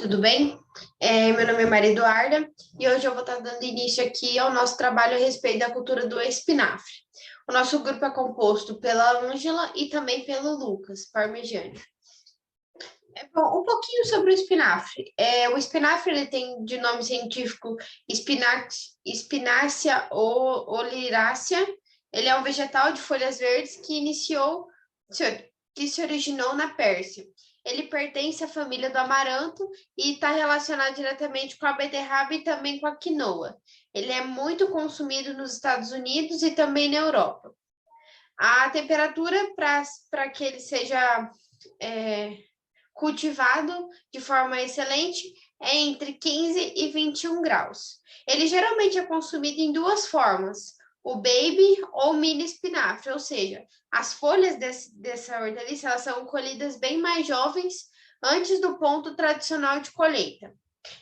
tudo bem? Meu nome é Maria Eduarda e hoje eu vou estar dando início aqui ao nosso trabalho a respeito da cultura do espinafre. O nosso grupo é composto pela Ângela e também pelo Lucas Parmegiani. Bom, um pouquinho sobre o espinafre. O espinafre ele tem de nome científico Spinacia oleracea. Ele é um vegetal de folhas verdes que se originou na Pérsia. Ele pertence à família do amaranto e está relacionado diretamente com a beterraba e também com a quinoa. Ele é muito consumido nos Estados Unidos e também na Europa. A temperatura para que ele seja cultivado de forma excelente é entre 15 e 21 graus. Ele geralmente é consumido em duas formas, o baby ou mini espinafre, ou seja, as folhas dessa hortaliça elas são colhidas bem mais jovens antes do ponto tradicional de colheita.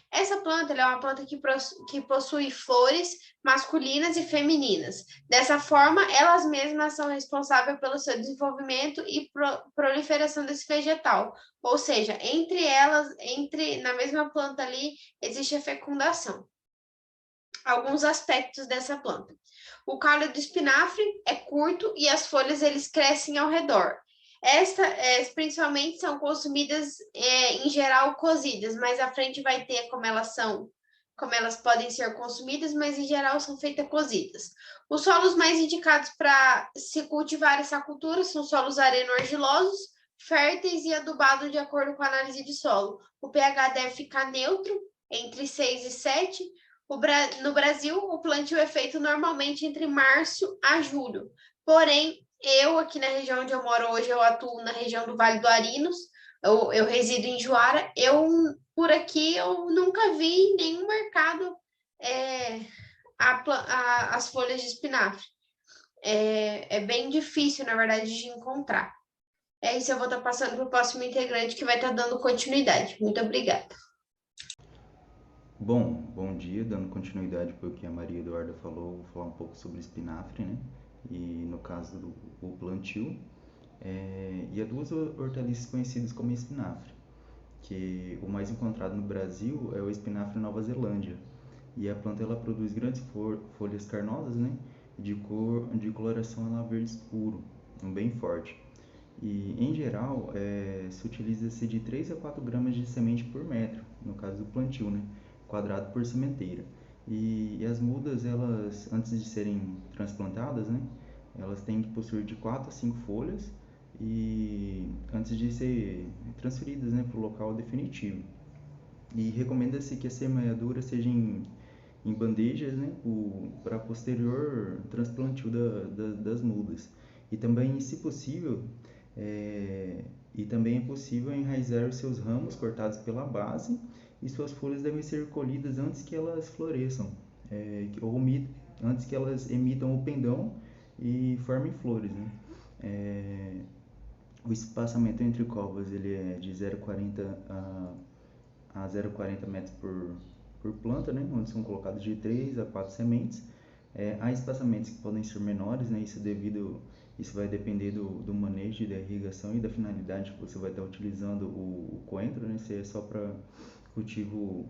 Essa planta é uma planta que possui flores masculinas e femininas. Dessa forma, elas mesmas são responsáveis pelo seu desenvolvimento e proliferação desse vegetal. Ou seja, entre elas, na mesma planta ali, existe a fecundação. Alguns aspectos dessa planta. O caule do espinafre é curto e as folhas eles crescem ao redor. Principalmente são consumidas em geral cozidas, mas à frente vai ter como elas podem ser consumidas, mas em geral são feitas cozidas. Os solos mais indicados para se cultivar essa cultura são solos areno-argilosos, férteis e adubados de acordo com a análise de solo. O pH deve ficar neutro, entre 6 e 7. No Brasil, o plantio é feito normalmente entre março a julho. Porém, eu, aqui na região onde eu moro hoje, eu atuo na região do Vale do Arinos, eu resido em Juara, por aqui eu nunca vi em nenhum mercado as folhas de espinafre. É bem difícil, na verdade, de encontrar. É isso, eu vou estar passando para o próximo integrante que vai estar dando continuidade. Muito obrigada. Bom dia, dando continuidade para o que a Maria Eduarda falou, vou falar um pouco sobre espinafre, né? E no caso do plantio, e há duas hortaliças conhecidas como espinafre, que o mais encontrado no Brasil é o espinafre Nova Zelândia, e a planta ela produz grandes folhas carnosas, né? De coloração ela verde escuro, bem forte. E em geral, se utiliza-se de 3 a 4 gramas de semente por metro, no caso do plantio, né? Quadrado por sementeira. E as mudas, elas, antes de serem transplantadas, né? Elas têm que possuir de 4 a 5 folhas e antes de ser transferidas, né, para o local definitivo. E recomenda-se que a semeadura seja em bandejas, né, para posterior transplantio das mudas. E também, se possível, e também é possível enraizar os seus ramos cortados pela base e suas folhas devem ser colhidas antes que elas floresçam, ou antes que elas emitam o pendão e formem flores, né? O espaçamento entre covas ele é de 0,40 a 0,40 metros por planta, né? Onde são colocadas de 3 a 4 sementes. Há espaçamentos que podem ser menores, né? Isso vai depender do manejo, da irrigação e da finalidade que você vai estar utilizando o coentro, né? Se é só para cultivo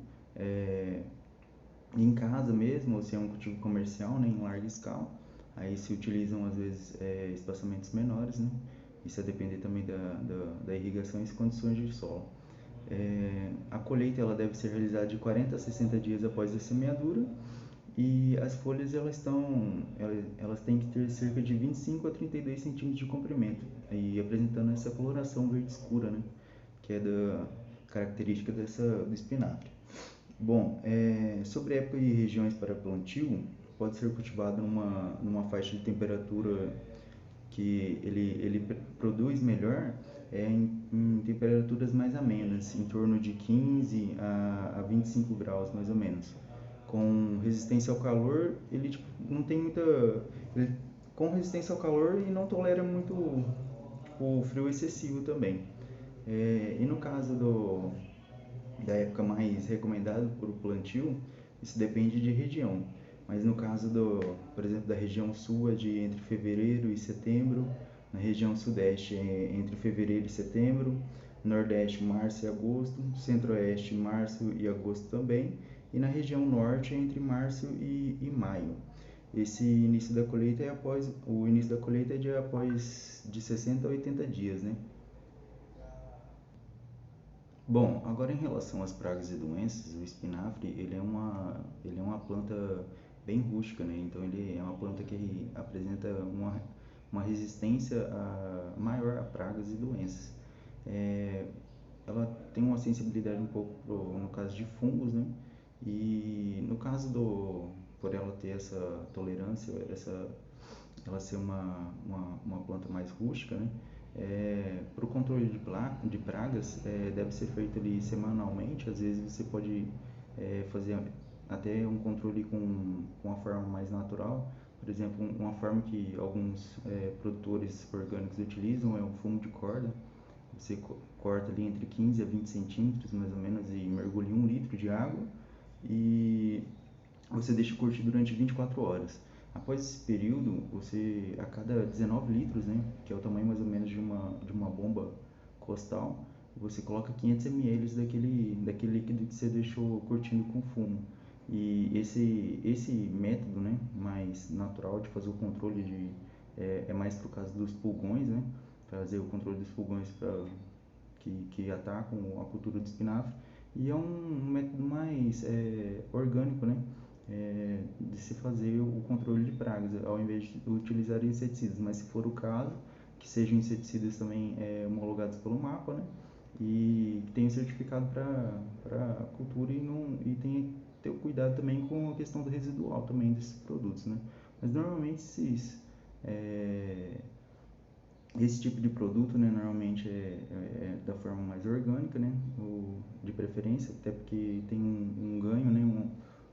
em casa mesmo, ou se é um cultivo comercial, né? Em larga escala. Aí se utilizam às vezes espaçamentos menores, né? Isso vai depender também da irrigação e as condições de solo. A colheita ela deve ser realizada de 40 a 60 dias após a semeadura e as folhas elas têm que ter cerca de 25 a 32 centímetros de comprimento e apresentando essa coloração verde escura, né, que é da característica do espinafre. Bom, sobre época e regiões para plantio, pode ser cultivado numa faixa de temperatura que ele produz melhor em temperaturas mais amenas, em torno de 15 a 25 graus mais ou menos. Com resistência ao calor, ele tipo, não tem muita. Ele, com resistência ao calor e não tolera muito o frio excessivo também. E no caso da época mais recomendada para o plantio, isso depende de região. Mas no caso por exemplo, da região sul é de entre fevereiro e setembro, na região sudeste é entre fevereiro e setembro, Nordeste, março e agosto, Centro-Oeste, março e agosto também, e na região Norte, entre março e maio. Esse início da colheita é após, o início da colheita é após de 60 a 80 dias, né? Bom, agora em relação às pragas e doenças, o espinafre, ele é uma planta bem rústica, né? Então ele é uma planta que apresenta uma resistência maior a pragas e doenças. É, ela tem uma sensibilidade um pouco no caso de fungos, né? E no caso por ela ter essa tolerância, ela ser uma planta mais rústica, né? Para o controle de pragas, deve ser feito ali semanalmente. Às vezes você pode fazer até um controle com uma forma mais natural. Por exemplo, uma forma que alguns produtores orgânicos utilizam é um fumo de corda. Você corta ali entre 15 a 20 centímetros, mais ou menos, e mergulha em 1 litro de água e você deixa curtir durante 24 horas. Após esse período, você, a cada 19 litros, né, que é o tamanho mais ou menos de uma bomba costal, você coloca 500 ml daquele líquido que você deixou curtindo com fumo. E esse método, né, mais natural de fazer o controle é mais por causa dos pulgões, né, fazer o controle dos pulgões que atacam a cultura do espinafre, e é um método mais orgânico, né, de se fazer o controle de pragas, ao invés de utilizar inseticidas, mas se for o caso, que sejam inseticidas também homologados pelo MAPA, né, e que tenham certificado para a cultura e tenha que ter o cuidado também com a questão do residual também desses produtos, né. Mas normalmente esse tipo de produto, né, normalmente é da forma mais orgânica, né, de preferência, até porque tem um ganho, né,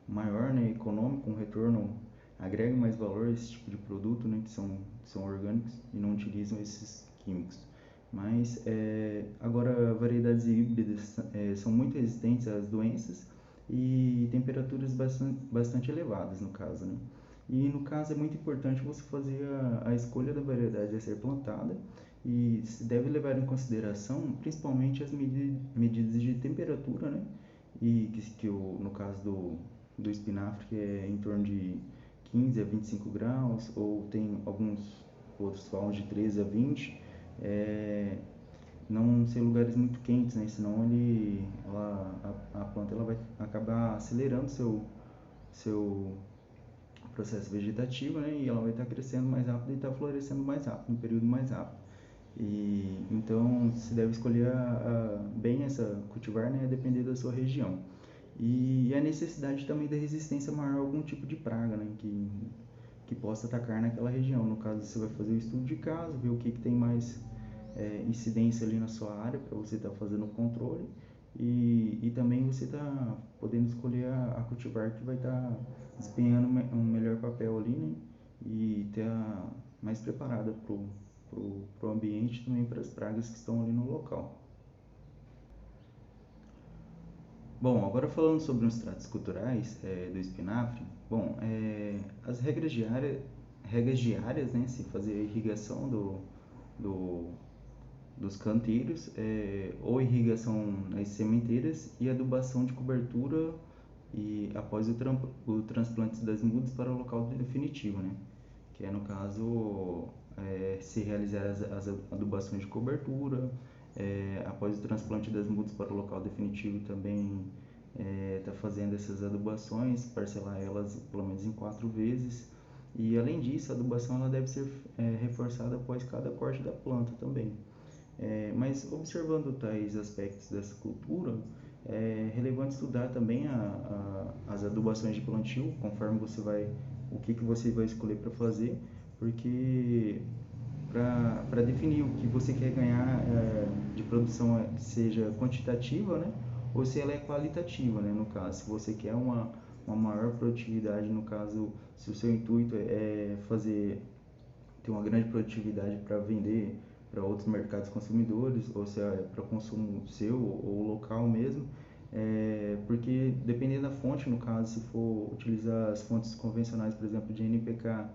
maior, né, econômico, um retorno, agrega mais valor a esse tipo de produto, né, que são orgânicos e não utilizam esses químicos. Mas agora variedades híbridas são muito resistentes às doenças e temperaturas bastante elevadas no caso, né? E no caso é muito importante você fazer a escolha da variedade a ser plantada e se deve levar em consideração principalmente as medidas de temperatura, né? E no caso do espinafre, que é em torno de 15 a 25 graus, ou tem alguns outros falam de 13 a 20, não ser lugares muito quentes, né? Senão a planta ela vai acabar acelerando seu processo vegetativo, né? E ela vai estar crescendo mais rápido e estar florescendo mais rápido, um período mais rápido. E então se deve escolher bem essa cultivar, né? A depender da sua região. E a necessidade também da resistência maior a algum tipo de praga, né? Que possa atacar naquela região. No caso, você vai fazer o estudo de caso, ver o que tem mais incidência ali na sua área para você estar fazendo o controle e também você está podendo escolher a cultivar que vai estar desempenhando um melhor papel ali, né? E ter mais preparada pro ambiente também para as pragas que estão ali no local. Bom, agora falando sobre os tratos culturais do espinafre, bom, as regras diárias, né, se fazer a irrigação do, dos canteiros, ou irrigação nas sementeiras e adubação de cobertura e após o transplante das mudas para o local definitivo, né? Que é no caso se realizar as adubações de cobertura, após o transplante das mudas para o local definitivo também está fazendo essas adubações, parcelar elas pelo menos em 4 vezes. E além disso, a adubação ela deve ser reforçada após cada corte da planta também. Mas observando tais aspectos dessa cultura, é relevante estudar também as adubações de plantio, conforme o que você vai escolher para fazer, porque para definir o que você quer ganhar de produção, seja quantitativa, né, ou se ela é qualitativa, né, no caso, se você quer uma maior produtividade, no caso, se o seu intuito é ter uma grande produtividade para vender para outros mercados consumidores, ou se é para consumo seu ou local mesmo, porque dependendo da fonte, no caso, se for utilizar as fontes convencionais, por exemplo, de NPK,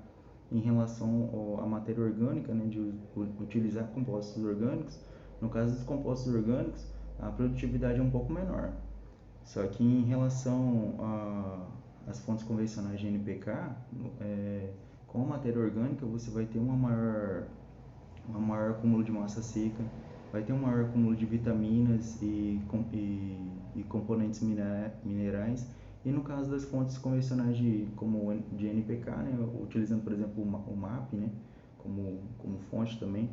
em relação à matéria orgânica, né, de utilizar compostos orgânicos, No caso dos compostos orgânicos, a produtividade é um pouco menor. Só que em relação às fontes convencionais de NPK, com a matéria orgânica você vai ter uma maior acúmulo de massa seca, vai ter um maior acúmulo de vitaminas e componentes minerais. E no caso das fontes convencionais como de NPK, né, utilizando, por exemplo, o MAP, né, como fonte também,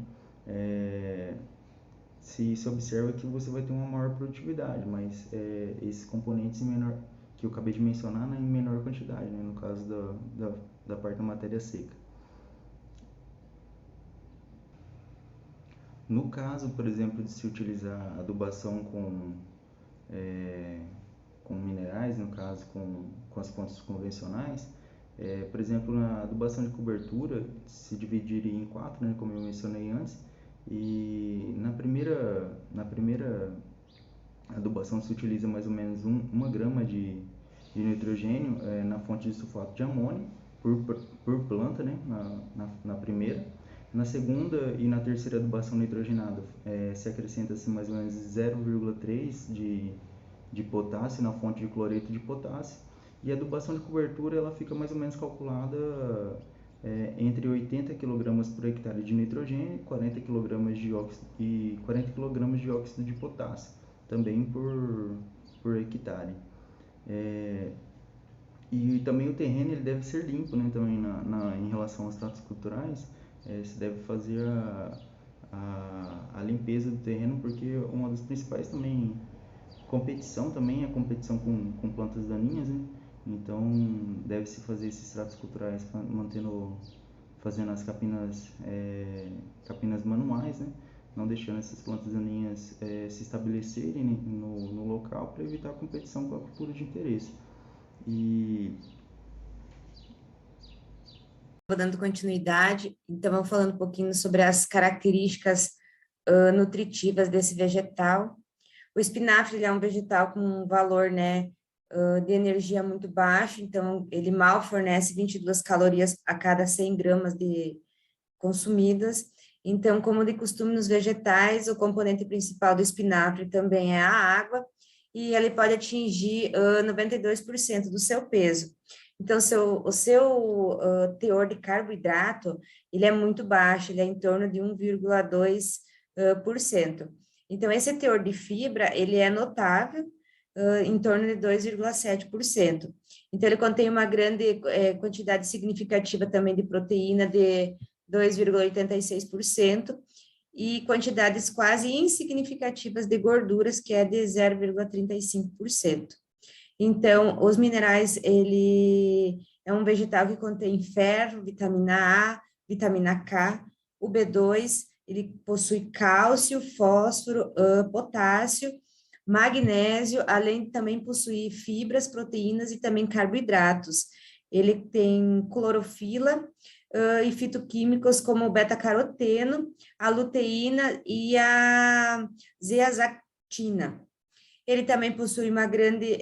se observa que você vai ter uma maior produtividade, mas esses componentes que eu acabei de mencionar, né, em menor quantidade, né, no caso da parte da matéria seca. No caso, por exemplo, de se utilizar adubação com minerais, no caso com as fontes convencionais, por exemplo, na adubação de cobertura se dividiria em 4, né, como eu mencionei antes, e na primeira adubação se utiliza mais ou menos 1 grama de nitrogênio na fonte de sulfato de amônio por planta, né, na primeira. Na segunda e na terceira adubação nitrogenada se acrescenta-se mais ou menos 0,3 de potássio na fonte de cloreto de potássio. E a adubação de cobertura ela fica mais ou menos calculada entre 80 kg por hectare de nitrogênio e 40 kg de óxido de potássio, também por hectare. E também o terreno ele deve ser limpo, né, também em relação aos tratos culturais, se deve fazer a limpeza do terreno, porque uma das principais também competição também é a competição com plantas daninhas, né? Então deve-se fazer esses tratos culturais fazendo as capinas manuais, né? Não deixando essas plantas daninhas se estabelecerem, né, no local para evitar a competição com a cultura de interesse. E Vou dando continuidade, então vamos falando um pouquinho sobre as características nutritivas desse vegetal. O espinafre ele é um vegetal com um valor, né, de energia muito baixo, então ele mal fornece 22 calorias a cada 100 gramas de consumidas. Então, como de costume nos vegetais, o componente principal do espinafre também é a água, e ele pode atingir 92% do seu peso. Então, o seu teor de carboidrato, ele é muito baixo, ele é em torno de 1,2%. Então, esse teor de fibra, ele é notável, em torno de 2,7%. Então, ele contém uma grande quantidade significativa também de proteína, de 2,86%, e quantidades quase insignificativas de gorduras, que é de 0,35%. Então, os minerais, ele é um vegetal que contém ferro, vitamina A, vitamina K, o B2, ele possui cálcio, fósforo, potássio, magnésio, além de também possuir fibras, proteínas e também carboidratos. Ele tem clorofila e fitoquímicos como o beta-caroteno, a luteína e a zeaxantina. Ele também possui uma grande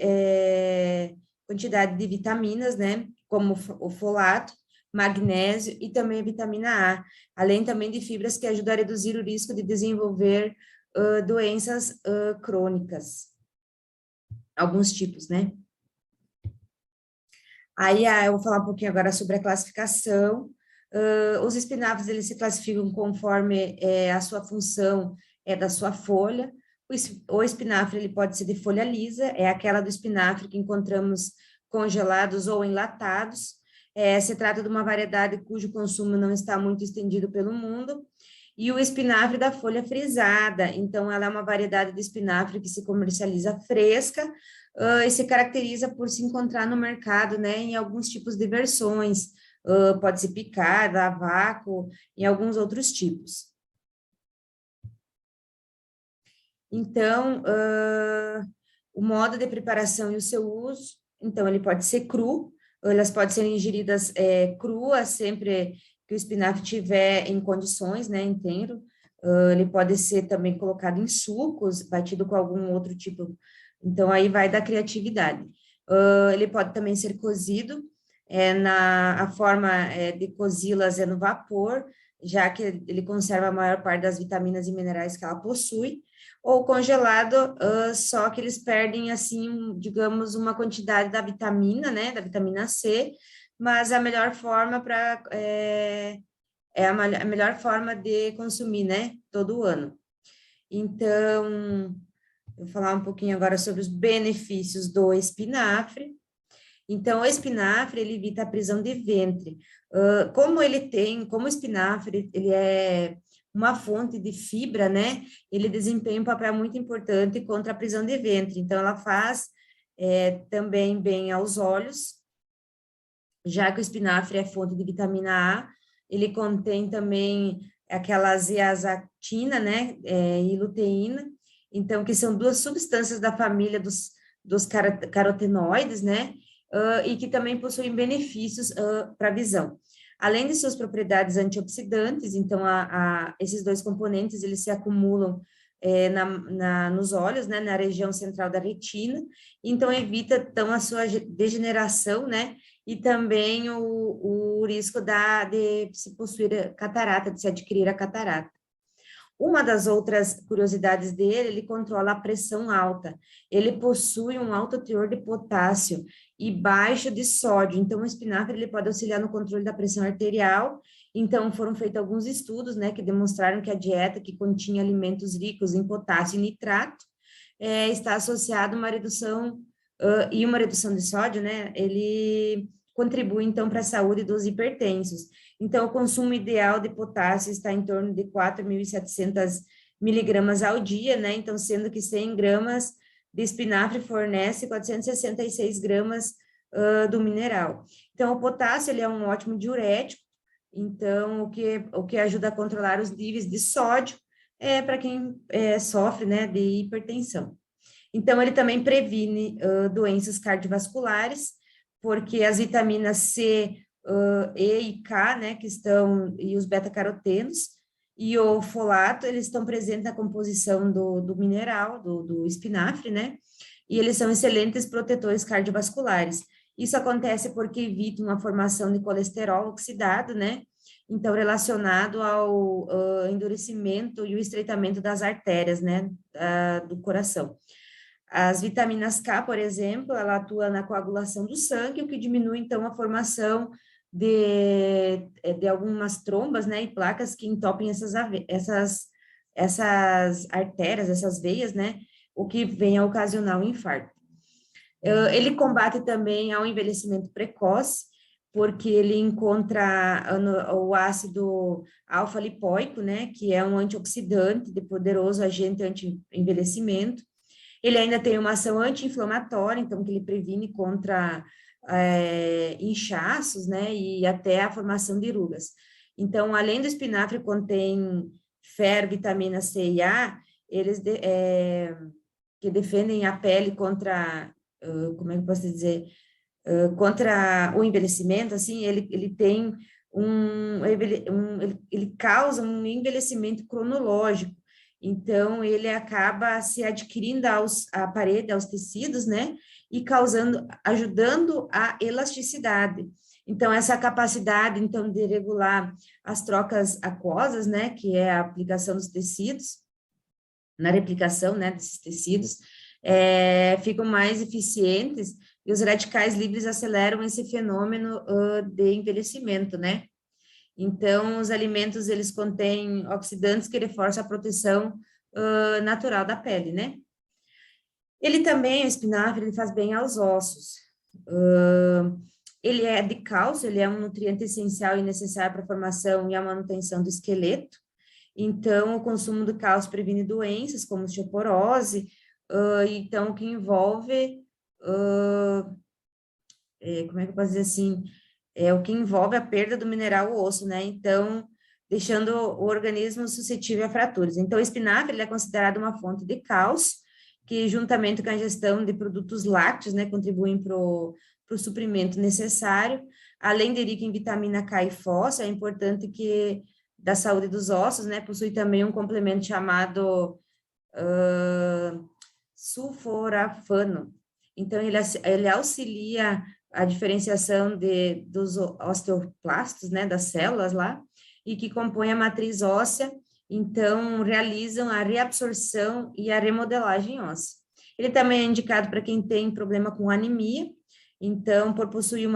quantidade de vitaminas, né, como o folato, magnésio e também a vitamina A, além também de fibras que ajudam a reduzir o risco de desenvolver doenças crônicas, alguns tipos, né? Aí eu vou falar um pouquinho agora sobre a classificação. Os espinafres, eles se classificam conforme a sua função da sua folha. O espinafre, ele pode ser de folha lisa, é aquela do espinafre que encontramos congelados ou enlatados. Se trata de uma variedade cujo consumo não está muito estendido pelo mundo. E o espinafre da folha frisada, então ela é uma variedade de espinafre que se comercializa fresca, e se caracteriza por se encontrar no mercado, né, em alguns tipos de versões, pode ser picada, a vácuo, e alguns outros tipos. Então, o modo de preparação e o seu uso, então ele pode ser cru, elas podem ser ingeridas cruas, sempre que o espinafre tiver em condições, né, inteiro. Ele pode ser também colocado em sucos, batido com algum outro tipo. Então, aí vai da criatividade. Ele pode também ser cozido, a forma de cozi-las é no vapor, já que ele conserva a maior parte das vitaminas e minerais que ela possui, ou congelado, só que eles perdem, assim, digamos, uma quantidade da vitamina, né, da vitamina C, mas a melhor forma a melhor forma de consumir, né, todo ano. Então, eu vou falar um pouquinho agora sobre os benefícios do espinafre. Então, o espinafre, ele evita a prisão de ventre. Como o espinafre, ele é uma fonte de fibra, né? Ele desempenha um papel muito importante contra a prisão de ventre. Então, ela faz também bem aos olhos, já que o espinafre é fonte de vitamina A, ele contém também aquela zeaxantina, né? E luteína, então, que são duas substâncias da família dos carotenoides, né? E que também possuem benefícios para a visão. Além de suas propriedades antioxidantes, então, esses dois componentes, eles se acumulam nos olhos, né, na região central da retina, então evita, então, a sua degeneração, né, e também o risco de se possuir catarata, de se adquirir a catarata. Uma das outras curiosidades dele, ele controla a pressão alta, ele possui um alto teor de potássio e baixo de sódio, então o espinafre ele pode auxiliar no controle da pressão arterial. Então foram feitos alguns estudos, né, que demonstraram que a dieta que continha alimentos ricos em potássio e nitrato está associada a uma redução e uma redução de sódio, né, ele contribui então para a saúde dos hipertensos. Então, o consumo ideal de potássio está em torno de 4.700 miligramas ao dia, né? Então, sendo que 100 gramas de espinafre fornece 466 gramas do mineral. Então, o potássio, ele é um ótimo diurético, então, o que ajuda a controlar os níveis de sódio para quem sofre, né, de hipertensão. Então, ele também previne doenças cardiovasculares, porque as vitaminas C, E e K, né, e os beta-carotenos, e o folato, eles estão presentes na composição do mineral, do espinafre, né, e eles são excelentes protetores cardiovasculares. Isso acontece porque evitam a formação de colesterol oxidado, né, então relacionado ao endurecimento e o estreitamento das artérias, né, do coração. As vitaminas K, por exemplo, ela atua na coagulação do sangue, o que diminui, então, a formação de algumas trombas, né, e placas que entopem essas artérias, essas veias, né, o que vem a ocasionar um infarto. Ele combate também ao envelhecimento precoce, porque ele encontra o ácido alfa-lipoico, né, que é um antioxidante de poderoso agente anti-envelhecimento. Ele ainda tem uma ação anti-inflamatória, então, que ele previne contra inchaços, né, e até a formação de rugas. Então, além do espinafre contém ferro, vitamina C e A, eles que defendem a pele contra, como é que eu posso dizer, contra o envelhecimento, assim, ele tem ele causa um envelhecimento cronológico. Então, ele acaba se adquirindo à parede, aos tecidos, né? E ajudando a elasticidade. Então, essa capacidade, então, de regular as trocas aquosas, né? Que é a aplicação dos tecidos, na replicação, né? Desses tecidos, ficam mais eficientes e os radicais livres aceleram esse fenômeno de envelhecimento, né? Então, os alimentos, eles contêm oxidantes que reforçam a proteção natural da pele, né? Ele também, o espinafre, ele faz bem aos ossos. Ele é de cálcio, ele é um nutriente essencial e necessário para a formação e a manutenção do esqueleto. Então, o consumo de cálcio previne doenças como osteoporose, então, que envolve, como é que eu posso dizer assim, o que envolve a perda do mineral osso, né? Então, deixando o organismo suscetível a fraturas. Então, o espinafre, ele é considerado uma fonte de cálcio, que juntamente com a ingestão de produtos lácteos, né, contribuem para o suprimento necessário. Além de rico em vitamina K e fósforo, é importante que, da saúde dos ossos, né, possui também um complemento chamado sulforafano. Então, ele auxilia a diferenciação dos osteoplastos, né, das células lá, e que compõem a matriz óssea, então realizam a reabsorção e a remodelagem óssea. Ele também é indicado para quem tem problema com anemia, então, por possuir um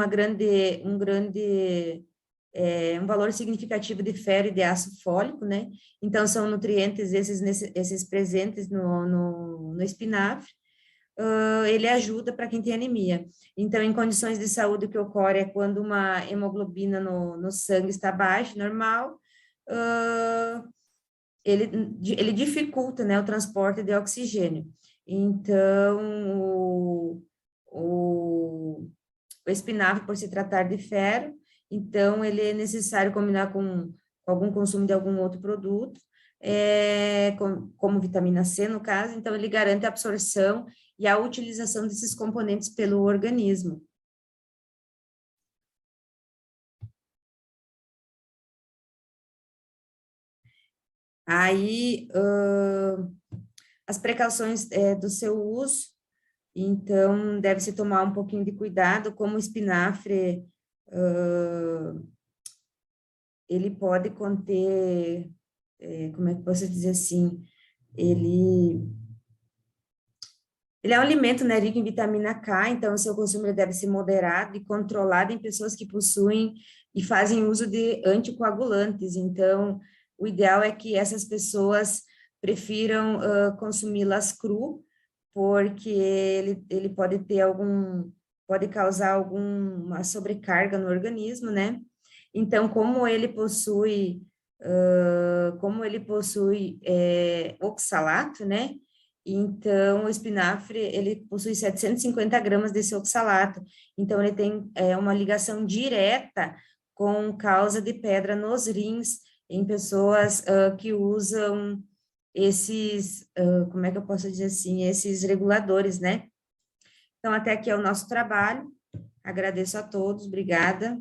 valor significativo de ferro e de ácido fólico, né? Então, são nutrientes esses presentes no espinafre. Ele ajuda para quem tem anemia. Então, em condições de saúde, o que ocorre é quando uma hemoglobina no sangue está baixa, normal, ele dificulta, né, o transporte de oxigênio. Então, o espinafre, por se tratar de ferro, então ele é necessário combinar com algum consumo de algum outro produto, como vitamina C, no caso, então ele garante a absorção e a utilização desses componentes pelo organismo. Aí, as precauções do seu uso, então, deve-se tomar um pouquinho de cuidado, como o espinafre, ele pode conter, como é que posso dizer assim, ele é um alimento, né, rico em vitamina K, então o seu consumo ele deve ser moderado e controlado em pessoas que possuem e fazem uso de anticoagulantes. Então, o ideal é que essas pessoas prefiram consumi-las cru, porque ele pode ter pode causar alguma sobrecarga no organismo, né? Então, como ele possui oxalato, né? Então, o espinafre, ele possui 750 gramas desse oxalato. Então, ele tem uma ligação direta com causa de pedra nos rins em pessoas que usam esses, como é que eu posso dizer assim, esses reguladores, né? Então, até aqui é o nosso trabalho. Agradeço a todos, obrigada.